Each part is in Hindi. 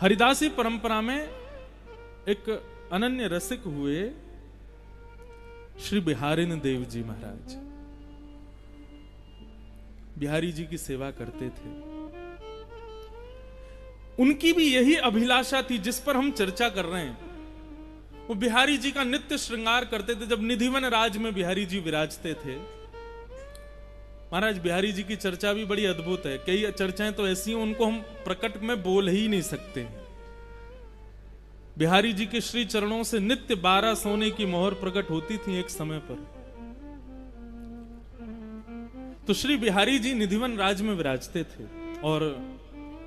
हरिदासी परंपरा में एक अनन्य रसिक हुए श्री बिहारिन देव जी महाराज। बिहारी जी की सेवा करते थे। उनकी भी यही अभिलाषा थी जिस पर हम चर्चा कर रहे हैं। वो बिहारी जी का नित्य श्रृंगार करते थे। जब निधिवन राज में बिहारी जी विराजते थे, महाराज बिहारी जी की चर्चा भी बड़ी अद्भुत है। कई चर्चाएं तो ऐसी हैं उनको हम प्रकट में बोल ही नहीं सकते हैं। बिहारी जी के श्री चरणों से नित्य 12 सोने की मोहर प्रकट होती थी एक समय पर। तो श्री बिहारी जी निधिवन राज में विराजते थे और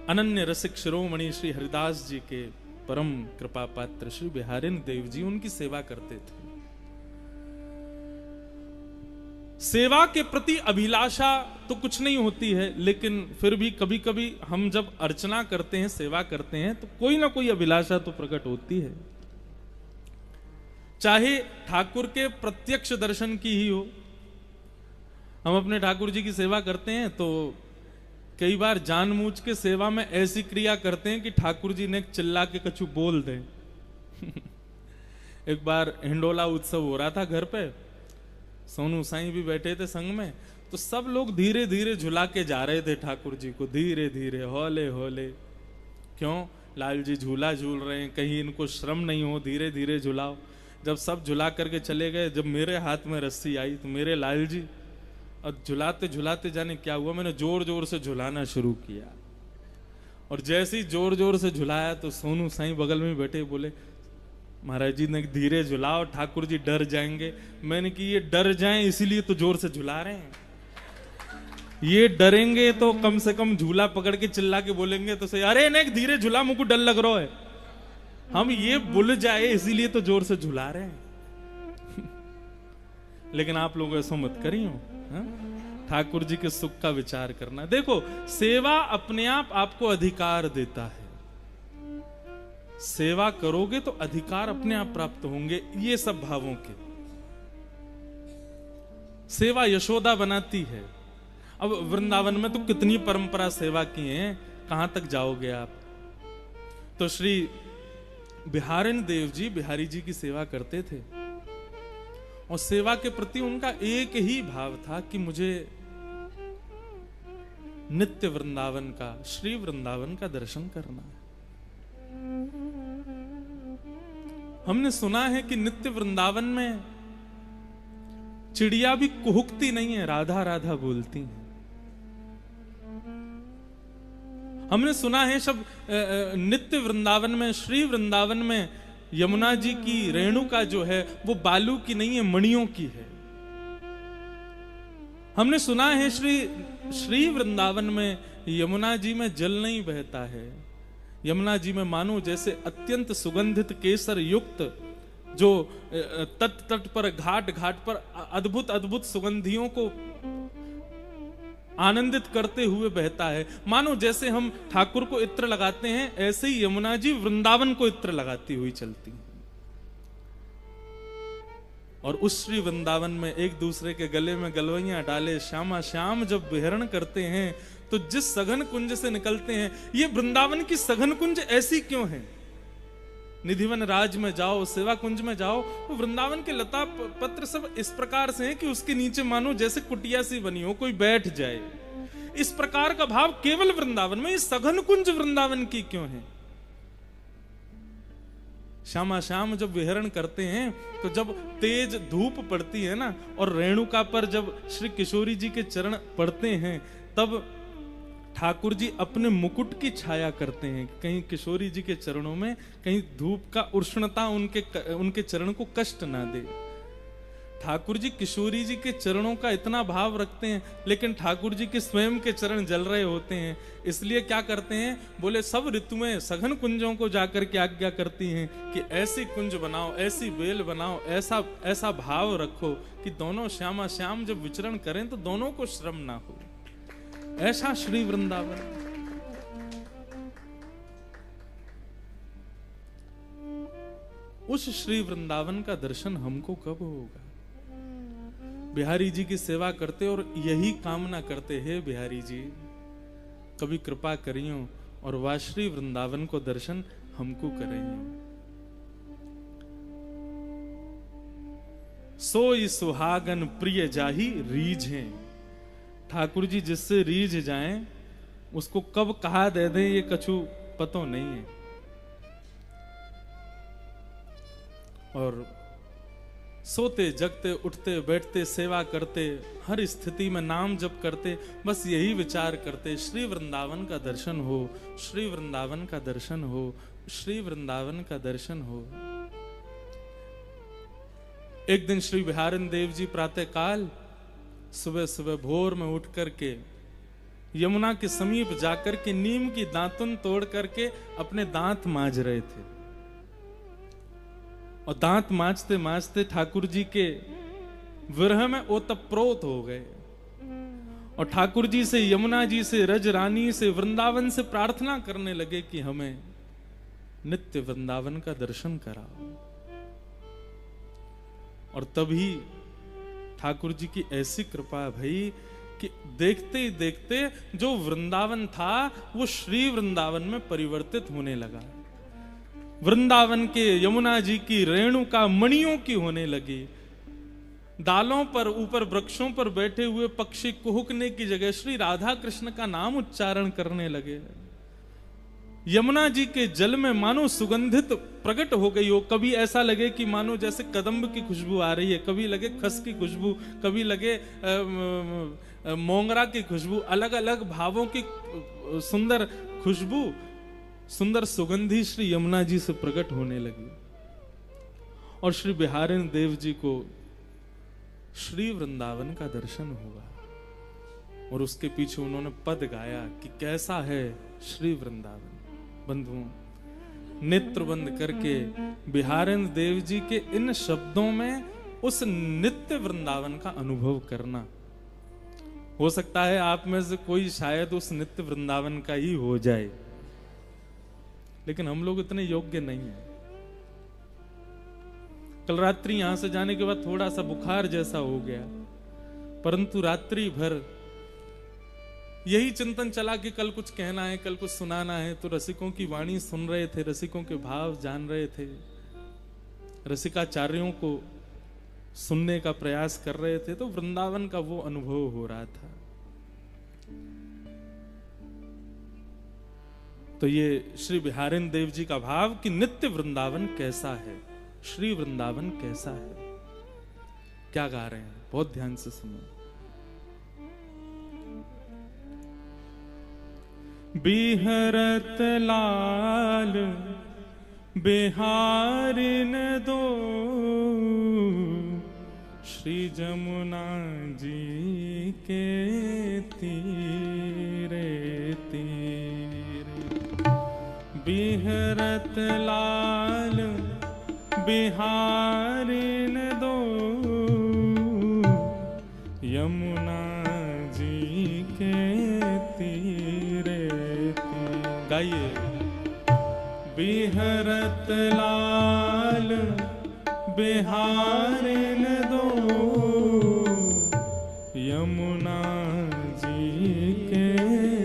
अनन्य रसिक शिरोमणि श्री हरिदास जी के परम कृपा पात्र श्री बिहारिन देव जी उनकी सेवा करते थे। सेवा के प्रति अभिलाषा तो कुछ नहीं होती है, लेकिन फिर भी कभी कभी हम जब अर्चना करते हैं, सेवा करते हैं, तो कोई ना कोई अभिलाषा तो प्रकट होती है। चाहे ठाकुर के प्रत्यक्ष दर्शन की ही हो। हम अपने ठाकुर जी की सेवा करते हैं तो कई बार जानबूझ के सेवा में ऐसी क्रिया करते हैं कि ठाकुर जी ने चिल्ला के कछु बोल दें। एक बार हिंडोला उत्सव हो रहा था घर पे, सोनू साईं भी बैठे थे संग में, तो सब लोग धीरे धीरे झुला के जा रहे थे ठाकुर जी को, धीरे धीरे हौले हौले। क्यों? लाल जी झूला झूल रहे हैं, कहीं इनको श्रम नहीं हो, धीरे धीरे झुलाओ। जब सब झुला करके चले गए, जब मेरे हाथ में रस्सी आई तो मेरे लाल जी, और झुलाते झुलाते जाने क्या हुआ, मैंने जोर जोर से झुलाना शुरू किया। और जैसे ही जोर जोर से झुलाया तो सोनू साईं बगल में बैठे बोले, महाराज जी ने धीरे झुलाओ, ठाकुर जी डर जाएंगे। मैंने कि ये डर जाएं इसीलिए तो जोर से झुला रहे हैं। ये डरेंगे तो कम से कम झूला पकड़ के चिल्ला के बोलेंगे तो सही, अरे नहीं धीरे झुला, मुझको डर लग रहा है। हम ये भूल जाए इसीलिए तो जोर से झुला रहे हैं। लेकिन आप लोग ऐसा मत करियो, ठाकुर जी के सुख का विचार करना। देखो, सेवा अपने आप आपको अधिकार देता है। सेवा करोगे तो अधिकार अपने आप प्राप्त होंगे, ये सब भावों के। सेवा यशोदा बनाती है। अब वृंदावन में तो कितनी परंपरा सेवा की है, कहां तक जाओगे आप। तो श्री बिहारिन देव जी बिहारी जी की सेवा करते थे और सेवा के प्रति उनका एक ही भाव था कि मुझे नित्य वृंदावन का, श्री वृंदावन का दर्शन करना है। हमने सुना है कि नित्य वृंदावन में चिड़िया भी कुहुकती नहीं है, राधा राधा बोलती है। हमने सुना है सब नित्य वृंदावन में, श्री वृंदावन में यमुना जी की रेणुका जो है वो बालू की नहीं है, मणियों की है। हमने सुना है श्री वृंदावन में यमुना जी में जल नहीं बहता है। यमुना जी में मानो जैसे अत्यंत सुगंधित केसर युक्त जो तट तट पर, घाट घाट पर अद्भुत अद्भुत सुगंधियों को आनंदित करते हुए बहता है। मानो जैसे हम ठाकुर को इत्र लगाते हैं, ऐसे ही यमुना जी वृंदावन को इत्र लगाती हुई चलती हैं। और उस श्री वृंदावन में एक दूसरे के गले में गलवैयां डाले श्यामा श्याम जब विहरण करते हैं, तो जिस सघन कुंज से निकलते हैं, ये वृंदावन की सघन कुंज ऐसी क्यों है? निधिवन राज में जाओ, सेवा कुंज में जाओ, तो वृंदावन के लता पत्र सब इस प्रकार से हैं कि उसके नीचे मानो जैसे कुटिया सी बनी हो, कोई बैठ जाए। इस प्रकार का भाव केवल वृंदावन में, ये सघन कुंज वृंदावन की क्यों है? श्यामा श्याम जब विहरण करते हैं, तो जब तेज धूप पड़ती है ना, और रेणुका पर जब श्री किशोरी जी के चरण पड़ते हैं, तब ठाकुर जी अपने मुकुट की छाया करते हैं। कहीं किशोरी जी के चरणों में कहीं धूप का उष्णता उनके चरण को कष्ट ना दे। ठाकुर जी किशोरी जी के चरणों का इतना भाव रखते हैं, लेकिन ठाकुर जी के स्वयं के चरण जल रहे होते हैं। इसलिए क्या करते हैं, बोले सब ऋतुएं सघन कुंजों को जाकर के आज्ञा करती हैं कि ऐसी कुंज बनाओ, ऐसी बेल बनाओ, ऐसा ऐसा भाव रखो कि दोनों श्यामा श्याम जब विचरण करें तो दोनों को श्रम ना हो। ऐसा श्री वृंदावन। उस श्री वृंदावन का दर्शन हमको कब होगा? बिहारी जी की सेवा करते और यही कामना करते हैं, बिहारी जी कभी कृपा करियो और वह श्री वृंदावन को दर्शन हमको करेंगे। सोई सुहागन प्रिय जाही रीझ हैं। ठाकुर जी जिससे रीझ जाएं उसको कब कहा दे दें ये कछु पतो नहीं है। और सोते जगते उठते बैठते सेवा करते हर स्थिति में नाम जप करते बस यही विचार करते श्री वृंदावन का दर्शन हो, श्री वृंदावन का दर्शन हो, श्री वृंदावन का दर्शन हो। एक दिन श्री बिहारिन देव जी प्रातः काल सुबह सुबह भोर में उठ करके यमुना के समीप जाकर के नीम की दातुन तोड़ करके अपने दांत मांज रहे थे। और दांत मांजते मांजते ठाकुर जी के विरह में ओतप्रोत हो गए और ठाकुर जी से, यमुना जी से, रज रानी से, वृंदावन से प्रार्थना करने लगे कि हमें नित्य वृंदावन का दर्शन कराओ। और तभी ठाकुर जी की ऐसी कृपा भई कि देखते ही देखते जो वृंदावन था वो श्री वृंदावन में परिवर्तित होने लगा। वृंदावन के यमुना जी की रेणुका मणियों की होने लगी। डालों पर ऊपर वृक्षों पर बैठे हुए पक्षी कुहुकने की जगह श्री राधा कृष्ण का नाम उच्चारण करने लगे। यमुना जी के जल में मानो सुगंधित प्रकट हो गई हो। कभी ऐसा लगे कि मानो जैसे कदम्ब की खुशबू आ रही है, कभी लगे खस की खुशबू, कभी लगे मोंगरा की खुशबू, अलग अलग भावों की सुंदर खुशबू, सुंदर सुगंधी श्री यमुना जी से प्रकट होने लगी। और श्री बिहारिन देव जी को श्री वृंदावन का दर्शन हुआ और उसके पीछे उन्होंने पद गाया कि कैसा है श्री वृंदावन। बंधुओं, नेत्र बंद करके बिहारिन देव जी के इन शब्दों में उस नित्य वृंदावन का अनुभव करना। हो सकता है आप में से कोई शायद उस नित्य वृंदावन का ही हो जाए, लेकिन हम लोग इतने योग्य नहीं हैं। कल रात्रि यहां से जाने के बाद थोड़ा सा बुखार जैसा हो गया, परंतु रात्रि भर यही चिंतन चला कि कल कुछ कहना है, कल कुछ सुनाना है। तो रसिकों की वाणी सुन रहे थे, रसिकों के भाव जान रहे थे, रसिकाचार्यों को सुनने का प्रयास कर रहे थे। तो वृंदावन का वो अनुभव हो रहा था। तो ये श्री बिहारिन देव जी का भाव कि नित्य वृंदावन कैसा है, श्री वृंदावन कैसा है, क्या गा रहे हैं, बहुत ध्यान से सुनो। बिहरत लाल बिहारिन दो श्री जमुना जी के तीरे तीरे। बिहरत लाल बिहारिन दो यमुना जी के तीरे तीरे। गाइए। बिहरत लाल बिहारिन दो यमुना जी के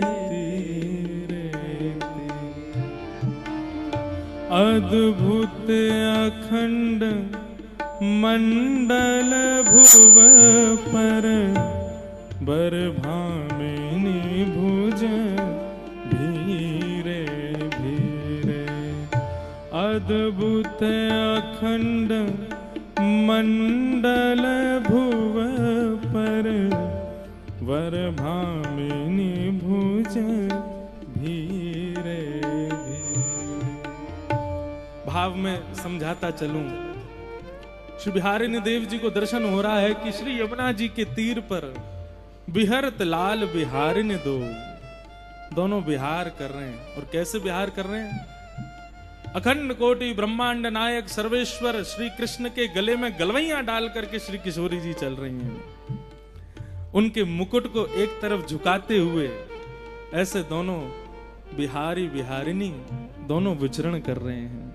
तीरे तीरे। अद्भुत अखंड मंडल भुव पर बर भामिनी भुज भीरे भीरे। अद्भुत अखंड मंडल भुव पर वर भामिनी भुज भीरे भीरे। भाव में समझाता चलूं, श्री बिहारिन देव जी को दर्शन हो रहा है कि श्री यमुना जी के तीर पर बिहरत लाल बिहारिन दो, दोनों बिहार कर रहे हैं। और कैसे बिहार कर रहे हैं? अखंड कोटि ब्रह्मांड नायक सर्वेश्वर श्री कृष्ण के गले में गलवैयां डाल करके श्री किशोरी जी चल रही हैं। उनके मुकुट को एक तरफ झुकाते हुए ऐसे दोनों बिहारी बिहारिनी दोनों विचरण कर रहे हैं।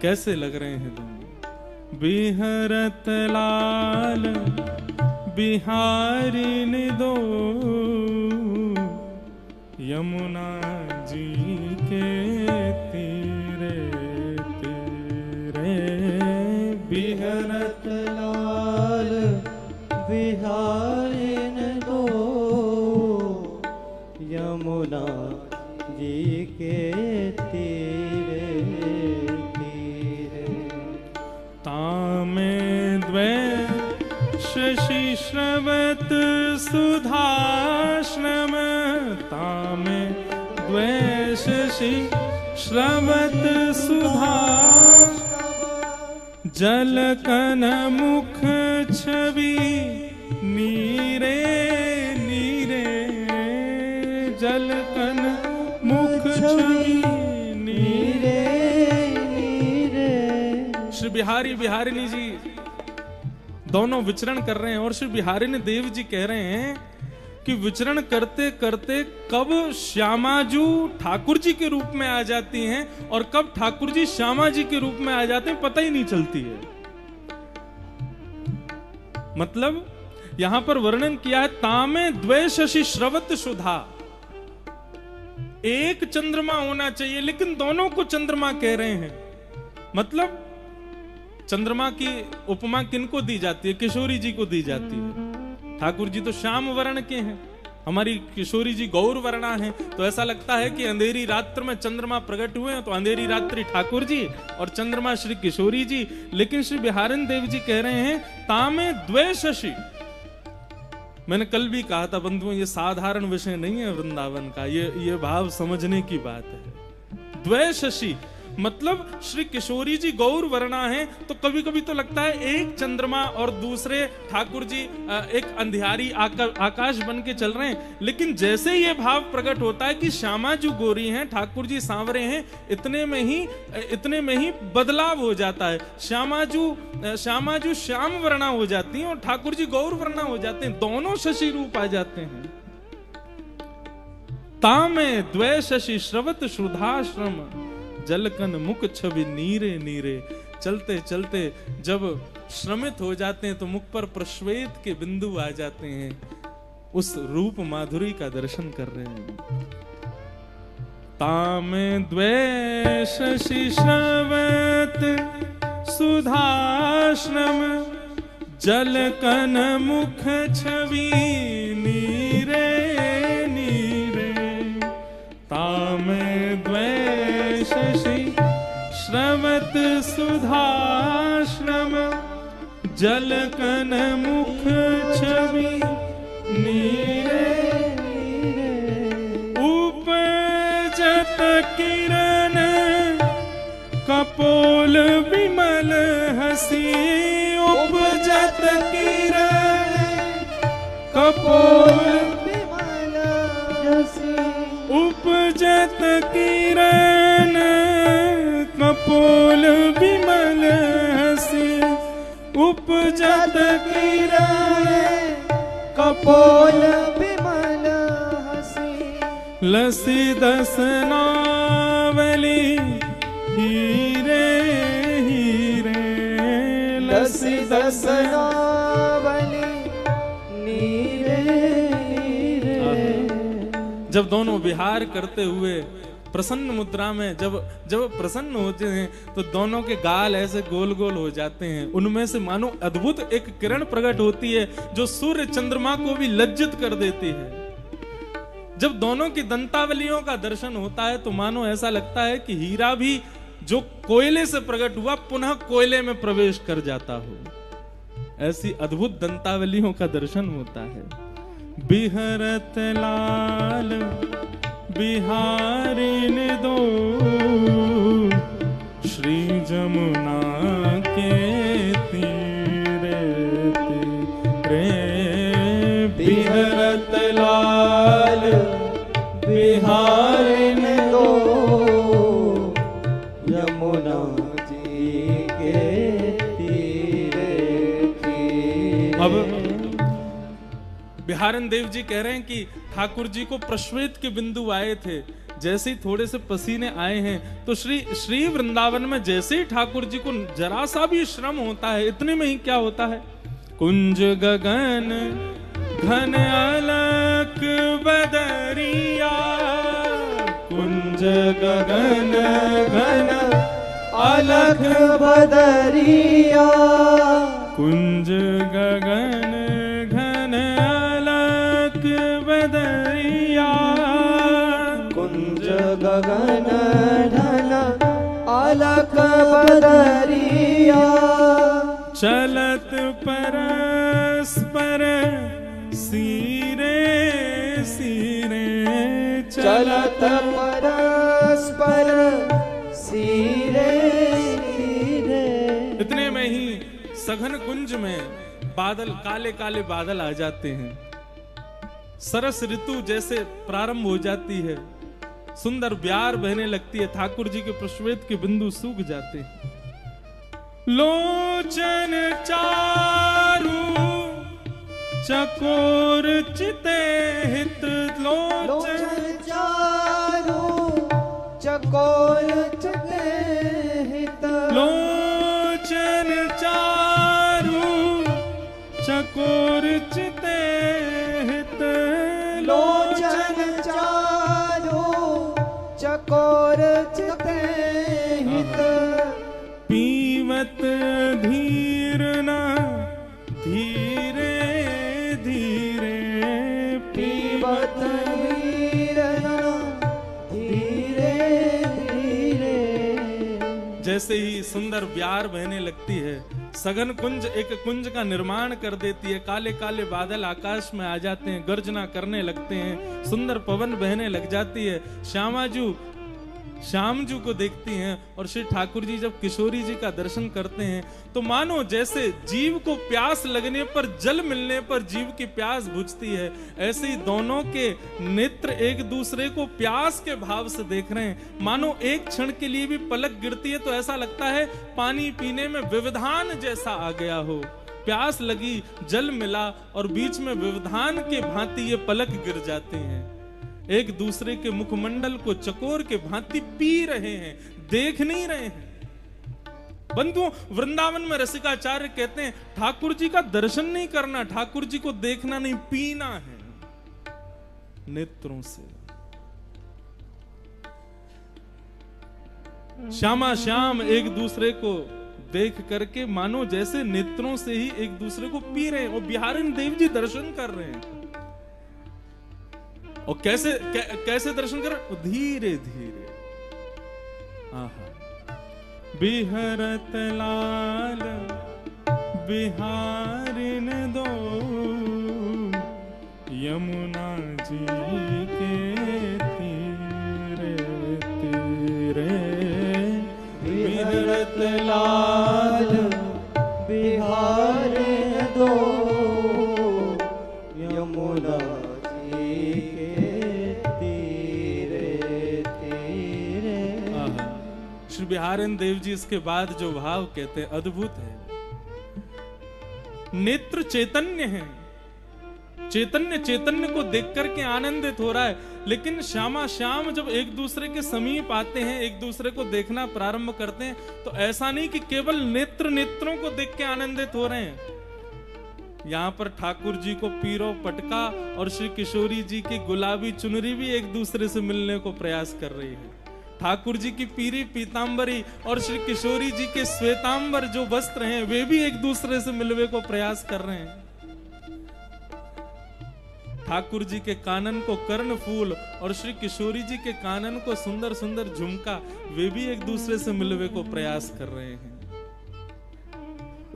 कैसे लग रहे हैं दोनों? बिहरत लाल बिहारिन दो यमुना जी के तीरे तीरे बिहरत लाल बिहारिन दो, यमुना जी के तीरे तीरे। तामे द्वै शशि श्रवत सुधाश्रम, तामे द्वै शशि श्रवत सुधा, जलकन मुख छवि नीरे नीरे, जलकन मुख छवि नीरे नीरे। श्री बिहारी बिहारिणी जी दोनों विचरण कर रहे हैं और श्री बिहारिणी देव जी कह रहे हैं कि विचरण करते करते कब श्यामाजू ठाकुर जी के रूप में आ जाती हैं और कब ठाकुर जी श्यामा जी के रूप में आ जाते हैं, पता ही नहीं चलती है। मतलब यहां पर वर्णन किया है, तामे द्वै शशि श्रवत सुधा, एक चंद्रमा होना चाहिए लेकिन दोनों को चंद्रमा कह रहे हैं। मतलब चंद्रमा की उपमा किनको दी जाती है? किशोरी जी को दी जाती है। ठाकुर जी तो श्याम वर्ण के हैं, हमारी किशोरी जी गौर वर्णा हैं, तो ऐसा लगता है कि अंधेरी रात्र में चंद्रमा प्रकट हुए हैं तो अंधेरी रात्रि ठाकुर जी और चंद्रमा श्री किशोरी जी। लेकिन श्री बिहारिणी देव जी कह रहे हैं तामे द्वै शशि। मैंने कल भी कहा था बंधुओं, ये साधारण विषय नहीं है वृंदावन का, ये भाव समझने की बात है। द्वै शशि मतलब श्री किशोरी जी गौर वर्णा है, तो कभी कभी तो लगता है एक चंद्रमा और दूसरे ठाकुर जी एक अंधियारी आकाश बन के चल रहे हैं। लेकिन जैसे ही ये भाव प्रकट होता है कि श्यामा जी गोरी हैं, ठाकुर जी सांवरे हैं, इतने में ही बदलाव हो जाता है। श्यामा जी श्याम वर्णा हो जाती हैं और ठाकुर जी गौर वर्णा हो जाते हैं, दोनों शशि रूप आ जाते हैं। तामे द्वै शशि श्रवत सुधाश्रम, जलकन मुख छवि नीरे नीरे। चलते चलते जब श्रमित हो जाते हैं तो मुख पर प्रश्वेत के बिंदु आ जाते हैं, उस रूप माधुरी का दर्शन कर रहे हैं। तामे द्वै शशि श्रवत सुधाश्रम, जलकन मुख छवि नीरे नीरे। तामे द्वै शशि श्रवत सुधाश्रम, जलकन मुख छवि नीरे नीरे। उपजत किरण कपोल विमल हसी, उपजत किरण कपोल विमल हसी, उपजत किरण कपोल विमल हसी, उपजत किरण कपोल विमल हसी। लसी दसनावली हीरे हीरे, लसी दसनावली नीरे नीरे। जब दोनों विहार करते हुए प्रसन्न मुद्रा में जब प्रसन्न होते हैं तो दोनों के गाल ऐसे गोल गोल हो जाते हैं, उनमें से मानो अद्भुत एक किरण प्रकट होती है जो सूर्य चंद्रमा को भी लज्जित कर देती है। जब दोनों की दंतावलियों का दर्शन होता है तो मानो ऐसा लगता है कि हीरा भी जो कोयले से प्रकट हुआ पुनः कोयले में प्रवेश कर जाता हो, ऐसी अद्भुत दंतावलियों का दर्शन होता है। बिहरत लाल बिहारिन दो, श्री जमुना के तीरे तीरे। बिहरत लाल बिहारिन दो, यमुना जी के तीरे तीरे। अब बिहारन देव जी कह रहे हैं कि ठाकुर जी को प्रश्वेत के बिंदु आए थे, जैसे ही थोड़े से पसीने आए हैं तो श्री वृंदावन में जैसे ही ठाकुर जी को जरा सा भी श्रम होता है, इतने में ही क्या होता है, कुंज गगन घन अलक बदरिया गगन घन अलख बदरिया कुंज गगन घन अलख बदरिया कुंज गगन धन अलख बदरिया चलत परस्पर सीरे सीरे चलत परस्पर सीरे सीरे। इतने में ही सघन कुंज में बादल, काले काले बादल आ जाते हैं। सरस ऋतु जैसे प्रारंभ हो जाती है, सुंदर ब्यार बहने लगती है, ठाकुर जी के पुष्पवेद के बिंदु सूख जाते हैं। लोचन चारु चकोर चिते हित लोचन चारु चकोर चिते हित लोचन चारु चकोर चिते हित लोचन चारु चकोर चिते हित पीवत धीर न धीरे धीरे पीवत धीर न धीरे धीरे। जैसे ही सुंदर ब्यार बहने लगती है, सघन कुंज एक कुंज का निर्माण कर देती है। काले काले बादल आकाश में आ जाते हैं, गर्जना करने लगते हैं, सुंदर पवन बहने लग जाती है। श्याम जी को देखती हैं और श्री ठाकुर जी जब किशोरी जी का दर्शन करते हैं तो मानो जैसे जीव को प्यास लगने पर, जल मिलने पर जीव की प्यास बुझती है, ऐसे ही दोनों के नेत्र एक दूसरे को प्यास के भाव से देख रहे हैं। मानो एक क्षण के लिए भी पलक गिरती है तो ऐसा लगता है पानी पीने में व्यवधान जैसा आ गया हो। प्यास लगी, जल मिला और बीच में व्यवधान के भांति ये पलक गिर जाते हैं। एक दूसरे के मुखमंडल को चकोर के भांति पी रहे हैं, देख नहीं रहे हैं। बंधुओं, वृंदावन में रसिकाचार्य कहते हैं ठाकुर जी का दर्शन नहीं करना, ठाकुर जी को देखना नहीं, पीना है नेत्रों से। श्यामा श्याम एक दूसरे को देख करके मानो जैसे नेत्रों से ही एक दूसरे को पी रहे हैं और बिहारिन देव जी दर्शन कर रहे हैं। और कैसे दर्शन कर, धीरे धीरे। आहा, बिहरत लाल बिहारिन दो यमुना जी के तीरे तीरे। बिहरत लाल बिहारिन दो यमुना श्री बिहारिन देव जी इसके बाद जो भाव कहते हैं अद्भुत है। नेत्र चैतन्य है, चैतन्य को देख करके आनंदित हो रहा है। लेकिन श्यामा श्याम जब एक दूसरे के समीप आते हैं, एक दूसरे को देखना प्रारंभ करते हैं, तो ऐसा नहीं कि केवल नेत्रों को देख के आनंदित हो रहे हैं। यहाँ पर ठाकुर जी को पीरो पटका और श्री किशोरी जी की गुलाबी चुनरी भी एक दूसरे से मिलने को प्रयास कर रही है। ठाकुर जी की पीरी पीतांबरी और श्री किशोरी जी के श्वेतांबर जो वस्त्र हैं वे भी एक दूसरे से मिलने को प्रयास कर रहे हैं। ठाकुर जी के कानन को कर्ण फूल और श्री किशोरी जी के कानन को सुंदर सुंदर झुमका, वे भी एक दूसरे से मिलने को प्रयास कर रहे हैं।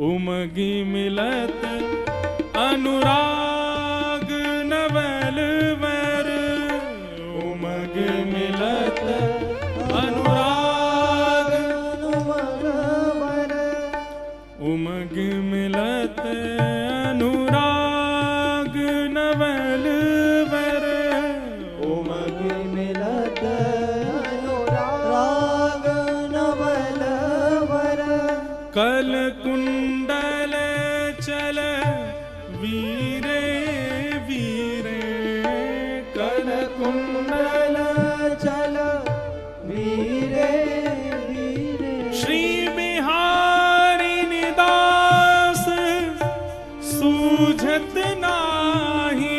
उमगी मिलत अनुराग नवल वर, उमग मिलत अनुराग उमग मिलत अनुराग नवल वर, उमग मिलत अनुराग नवल वर। कल कुंडल चल वीरे वीरे, कल कुंडल चल वीरे वीरे। श्री बिहारिनी दास सूझत नाही,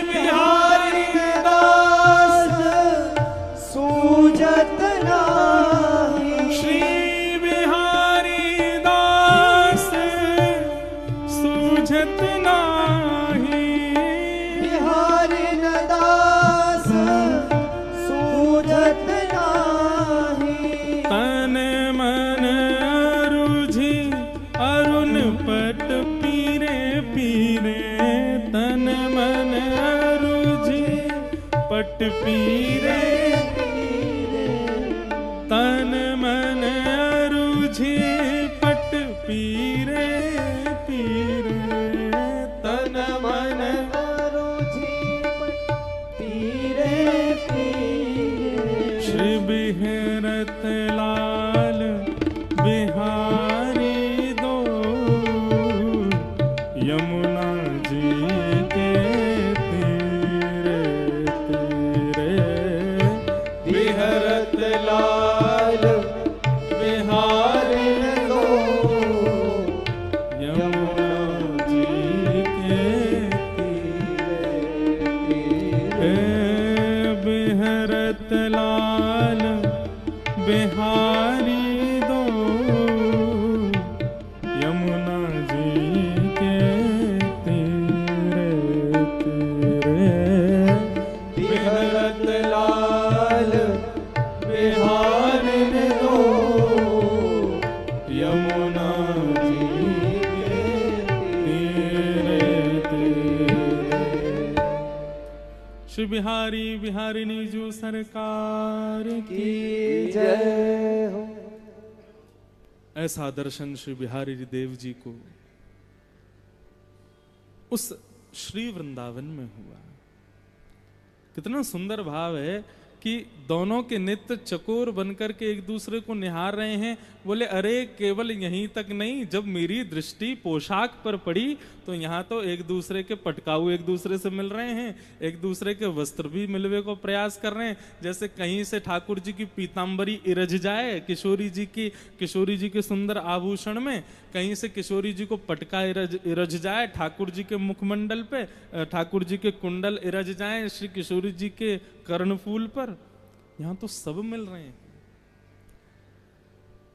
बिहारिनी दास सूझत पीरे तन मन अरुझे पट पीरे पीरे तन मन श्री बिहरत लाल बिहारी दो यमुना जी के तीरे तीरे बिहरत लाल बिहारी दो यमुना जी के तीरे बिहरत लाल बिहारी दो यमुना जी के तीरे तीरे बिहरत लाल बिहारी दो यमुना जी के तीरे तीरे श्री बिहारी बिहारिणी जो सरकार की की जय हो। ऐसा दर्शन श्री बिहारी देव जी को उस श्री वृंदावन में हुआ। कितना सुंदर भाव है कि दोनों के नित्य चकोर बनकर के एक दूसरे को निहार रहे हैं। बोले अरे केवल यहीं तक नहीं, जब मेरी दृष्टि पोशाक पर पड़ी तो यहाँ तो एक दूसरे के पटकाऊ एक दूसरे से मिल रहे हैं, एक दूसरे के वस्त्र भी मिलवे को प्रयास कर रहे हैं। जैसे कहीं से ठाकुर जी की पीतांबरी इरझ जाए किशोरी जी के सुंदर आभूषण में, कहीं से किशोरी जी को पटका इरझ जाए ठाकुर जी के मुखमंडल पे, ठाकुर जी के कुंडल इरझ जाए श्री किशोरी जी के कर्णफूल पर, यहां तो सब मिल रहे हैं।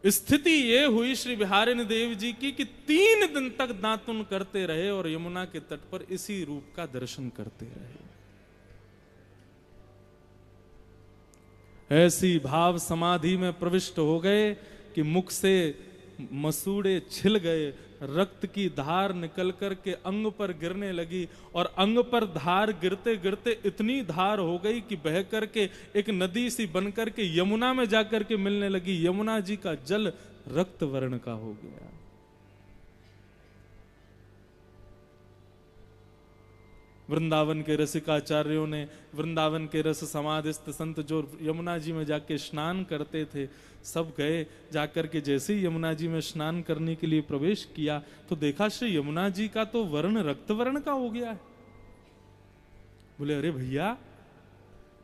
स्थिति ये हुई श्री बिहारिणी देव जी की कि 3 दिन तक दातुन करते रहे और यमुना के तट पर इसी रूप का दर्शन करते रहे। ऐसी भाव समाधि में प्रविष्ट हो गए कि मुख से मसूड़े छिल गए, रक्त की धार निकल कर के अंग पर गिरने लगी और अंग पर धार गिरते गिरते इतनी धार हो गई कि बह करके एक नदी सी बनकर के यमुना में जाकर के मिलने लगी। यमुना जी का जल रक्त वर्ण का हो गया। वृंदावन के रसिकाचार्यों ने, वृंदावन के रस समाधिस्थ संत जो यमुना जी में जाके स्नान करते थे, सब गए जाकर के जैसे ही यमुना जी में स्नान करने के लिए प्रवेश किया तो देखा श्री यमुना जी का तो वर्ण रक्त वर्ण का हो गया है। बोले अरे भैया,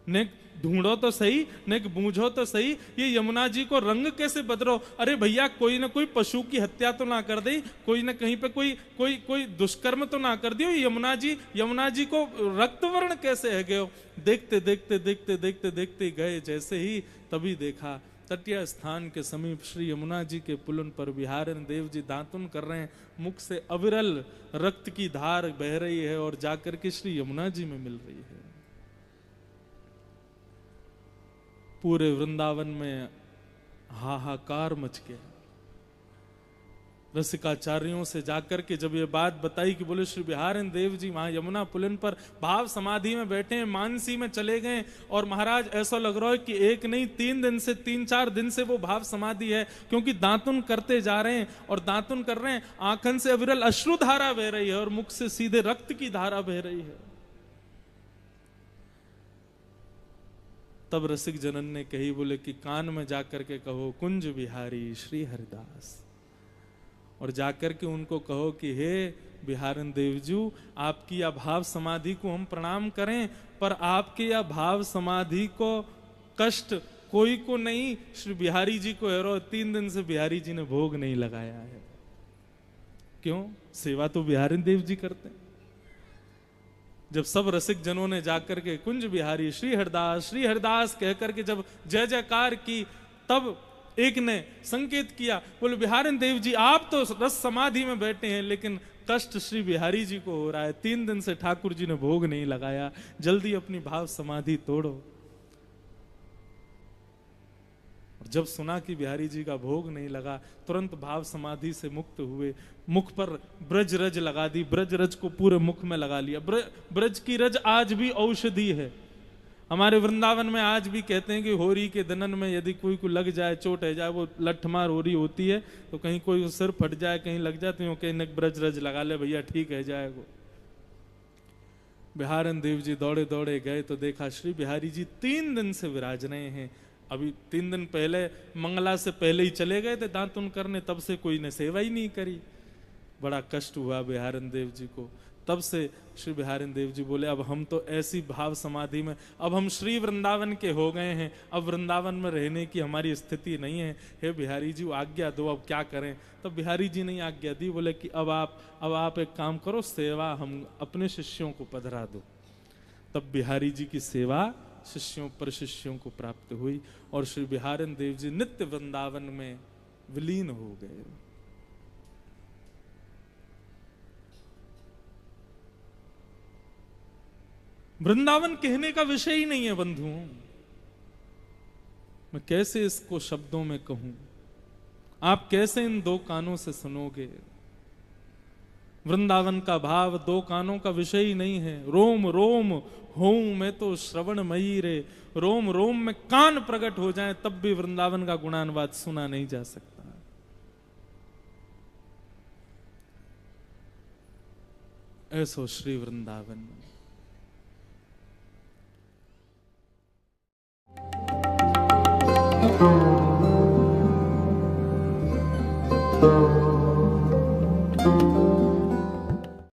ने ढूंढो तो सही, ने बूझो तो सही, ये यमुना जी को रंग कैसे बदलो। अरे भैया, कोई ना कोई पशु की हत्या तो ना कर दे, कोई ना कहीं पे कोई दुष्कर्म तो ना कर दियो। यमुना जी को रक्त वर्ण कैसे है गयो। देखते देखते देखते देखते देखते गए जैसे ही, तभी देखा तटीय स्थान के समीप श्री यमुना जी के पुलन पर बिहारिणी देव जी दातुन कर रहे हैं। मुख से अविरल रक्त की धार बह रही है और जाकर के श्री यमुना जी में मिल रही है। पूरे वृंदावन में हाहाकार मच गया। रसिकाचार्यों से जाकर के जब ये बात बताई कि बोले श्री बिहारिणी देव जी वहां यमुना पुलिन पर भाव समाधि में बैठे हैं, मानसी में चले गए और महाराज ऐसा लग रहा है कि एक नहीं 3-4 दिन से वो भाव समाधि है, क्योंकि दातुन करते जा रहे हैं और दातुन कर रहे हैं, आंखन से अविरल अश्रु धारा बह रही है और मुख से सीधे रक्त की धारा बह रही है। तब रसिक जनन ने कही, बोले कि कान में जाकर के कहो कुंज बिहारी श्री हरिदास, और जाकर के उनको कहो कि हे बिहारिणी देवजू, आपकी या भाव समाधि को हम प्रणाम करें, पर आपके या भाव समाधि को कष्ट कोई को नहीं, श्री बिहारी जी को है। 3 दिन से बिहारी जी ने भोग नहीं लगाया है। क्यों? सेवा तो बिहारिणी देव जी करते हैं। जब सब रसिक जनों ने जाकर के कुंज बिहारी श्री हरिदास कहकर के जब जय जयकार की, तब एक ने संकेत किया, बोले बिहारिणी देव जी आप तो रस समाधि में बैठे हैं, लेकिन कष्ट श्री बिहारी जी को हो रहा है। 3 दिन से ठाकुर जी ने भोग नहीं लगाया, जल्दी अपनी भाव समाधि तोड़ो। और जब सुना कि बिहारी जी का भोग नहीं लगा, तुरंत भाव समाधि से मुक्त हुए। मुख पर ब्रज रज लगा दी, ब्रज रज को पूरे मुख में लगा लिया। ब्रज की रज आज भी औषधि है। हमारे वृंदावन में आज भी कहते हैं कि होरी के दनन में यदि कोई को लग जाए, चोट है जाए, वो लठमार होरी होती है, तो कहीं कोई सिर फट जाए, कहीं लग जाए, तो कहीं नक ब्रज रज लगा ले भैया ठीक है जाएगा। बिहारन देव जी दौड़े दौड़े गए तो देखा श्री बिहारी जी 3 दिन से विराज रहे हैं। अभी 3 दिन पहले मंगला से पहले ही चले गए थे दातुन करने, तब से कोई ने सेवा ही नहीं करी। बड़ा कष्ट हुआ बिहारन देव जी को। तब से श्री बिहारन देव जी बोले अब हम तो ऐसी भाव समाधि में, अब हम श्री वृंदावन के हो गए हैं, अब वृंदावन में रहने की हमारी स्थिति नहीं है, हे बिहारी जी आज्ञा दो, अब क्या करें। तब बिहारी जी ने आज्ञा दी, बोले कि अब आप एक काम करो, सेवा हम अपने शिष्यों को पधरा दो। तब बिहारी जी की सेवा शिष्यों पर शिष्यों को प्राप्त हुई और श्री बिहारन देव जी नित्य वृंदावन में विलीन हो गए। वृंदावन कहने का विषय ही नहीं है बंधुओं, मैं कैसे इसको शब्दों में कहूं, आप कैसे इन 2 कानों से सुनोगे। वृंदावन का भाव 2 कानों का विषय ही नहीं है। रोम रोम हूं मैं तो श्रवणमयी रे, रोम रोम में कान प्रकट हो जाएं तब भी वृंदावन का गुणानुवाद सुना नहीं जा सकता। ऐसो श्री वृंदावन। Oh